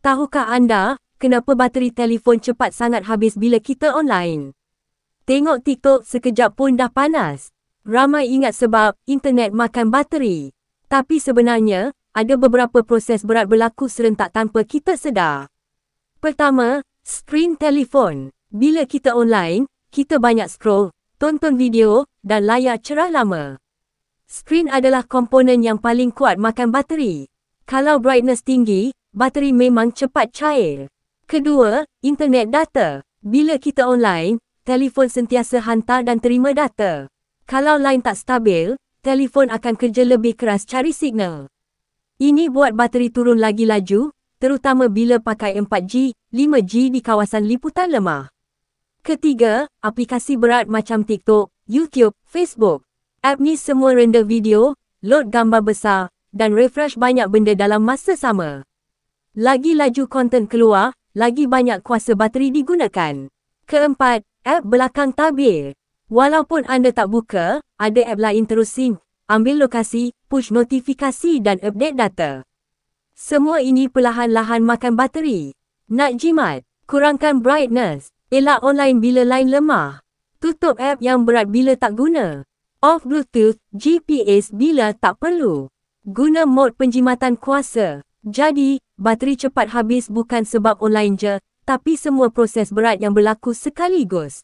Tahukah anda, kenapa bateri telefon cepat sangat habis bila kita online? Tengok TikTok sekejap pun dah panas. Ramai ingat sebab internet makan bateri. Tapi sebenarnya, ada beberapa proses berat berlaku serentak tanpa kita sedar. Pertama, skrin telefon. Bila kita online, kita banyak scroll, tonton video dan layar cerah lama. Skrin adalah komponen yang paling kuat makan bateri. Kalau brightness tinggi, bateri memang cepat cair. Kedua, internet data. Bila kita online, telefon sentiasa hantar dan terima data. Kalau line tak stabil, telefon akan kerja lebih keras cari signal. Ini buat bateri turun lagi laju, terutama bila pakai 4G, 5G di kawasan liputan lemah. Ketiga, aplikasi berat macam TikTok, YouTube, Facebook. App ni semua render video, load gambar besar, dan refresh banyak benda dalam masa sama. Lagi laju konten keluar, lagi banyak kuasa bateri digunakan. Keempat, app belakang tabir. Walaupun anda tak buka, ada app lain terus sync, ambil lokasi, push notifikasi dan update data. Semua ini perlahan-lahan makan bateri. Nak jimat? Kurangkan brightness. Elak online bila line lemah. Tutup app yang berat bila tak guna. Off Bluetooth, GPS bila tak perlu. Guna mod penjimatan kuasa. Jadi, bateri cepat habis bukan sebab online je, tapi semua proses berat yang berlaku sekaligus.